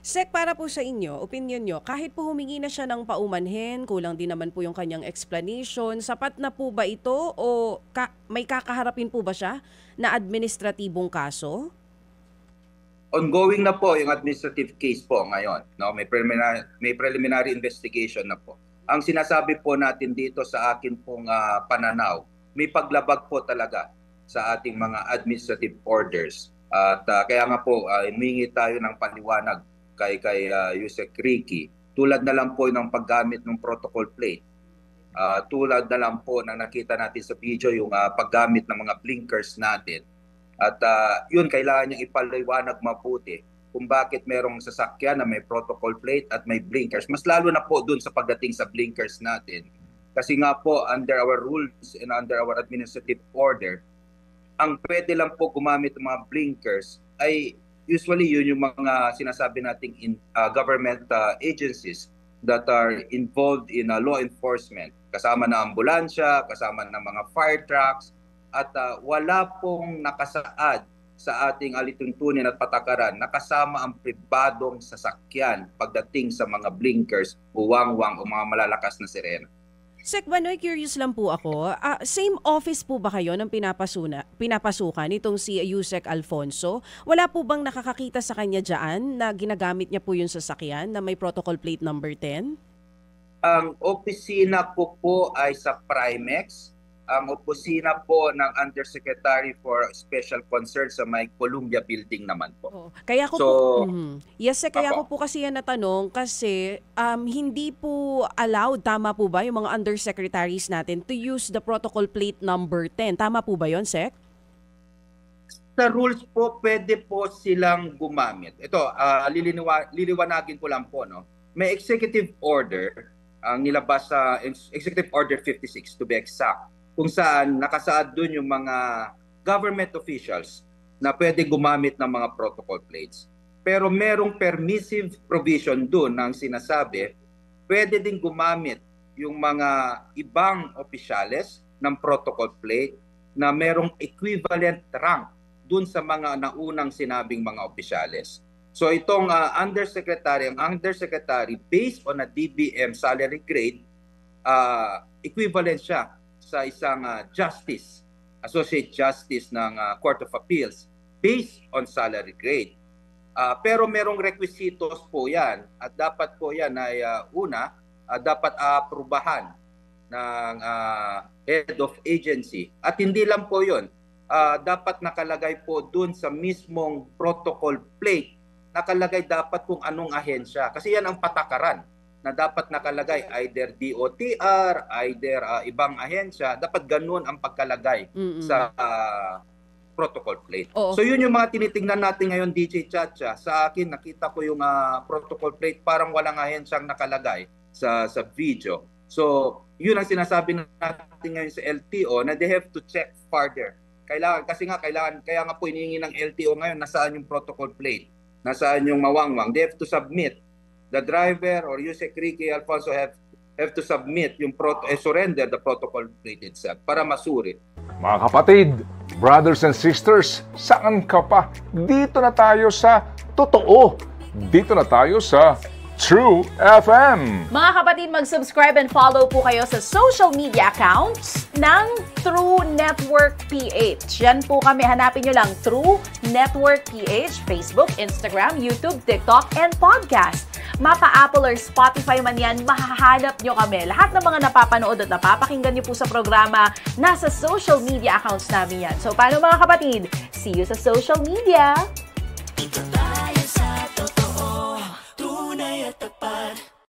Sek, para po sa inyo, opinion nyo, kahit po humingi na siya ng paumanhin, kulang din naman po yung kanyang explanation, sapat na po ba ito o may kakaharapin po ba siya na administratibong kaso? Ongoing na po yung administrative case po ngayon. No? May preliminary investigation na po. Ang sinasabi po natin dito sa akin pong pananaw, may paglabag po talaga sa ating mga administrative orders. At kaya nga po, humingi tayo ng paliwanag kay Yusek Ricky. Tulad na lang po ng paggamit ng protocol plate. Tulad na lang po na nakita natin sa video yung paggamit ng mga blinkers natin. At yun, kailangan niyang ipaliwanag mabuti kung bakit merong sasakyan na may protocol plate at may blinkers. Mas lalo na po dun sa pagdating sa blinkers natin. Kasi nga po, under our rules and under our administrative order, ang pwede lang po gumamit ng mga blinkers ay usually yun yung mga sinasabi nating government agencies that are involved in law enforcement. Kasama na ambulansya, kasama na mga fire trucks, at wala pong nakasaad sa ating alituntunin at patakaran nakasama ang pribadong sasakyan pagdating sa mga blinkers, buwangwang o mga malalakas na sirena. Sek Banoy, curious lang po ako. Same office po ba kayo ng pinapasukan itong si Yusek Alfonso? Wala po bang nakakakita sa kanya dyan na ginagamit niya po yung sasakyan na may protocol plate number 10? Ang opisina ko po ay sa Primex. Ang opisina po ng Undersecretary for Special Concerns sa may Columbia Building naman po. Oh, kaya ko Yes, kaya ko po kasi yan natanong kasi hindi po allowed, tama po ba, yung mga undersecretaries natin to use the protocol plate number 10. Tama po ba yon, Sec? Sa rules po, pwede po silang gumamit. Ito, liliwanagin ko lang po, no? May executive order, ang nilabas sa Executive Order 56 to be exact, kung saan nakasaad dun yung mga government officials na pwede gumamit ng mga protocol plates. Pero merong permissive provision dun na ang sinasabi, pwede din gumamit yung mga ibang opisyales ng protocol plate na merong equivalent rank dun sa mga naunang sinabing mga opisyales. So itong ang undersecretary, based on a DBM salary grade, equivalent siya sa isang associate justice ng Court of Appeals based on salary grade. Pero merong requisitos po yan at dapat po yan ay dapat aprubahan ng head of agency. At hindi lang po yun, dapat nakalagay po dun sa mismong protocol plate, nakalagay dapat kung anong ahensya. Kasi yan ang patakaran na dapat nakalagay either DOTR, either ibang ahensya, dapat ganun ang pagkalagay sa protocol plate. So yun yung mga tinitingnan natin ngayon, DJ Chacha. Sa akin, nakita ko yung protocol plate, parang walang ahensyang nakalagay sa video. So yun ang sinasabi natin ngayon sa LTO na they have to check further. Kaya nga po inihingi ng LTO ngayon, nasaan yung protocol plate, nasaan yung mawangwang. They have to submit. The driver or Yusek Ricky Alfonso have to submit yung surrender the protocol plate itself para masuri. Mga kapatid, brothers and sisters, saan ka pa? Dito na tayo sa totoo. Dito na tayo sa True FM. Mga kapatid, mag-subscribe and follow po kayo sa social media accounts ng True Network PH. Yan po kami, hanapin nyo lang True Network PH, Facebook, Instagram, YouTube, TikTok, and podcast. Mapa Apple or Spotify man yan, mahahanap nyo kami. Lahat ng mga napapanood at napapakinggan nyo po sa programa, nasa social media accounts namin yan. So paano mga kapatid? See you sa social media!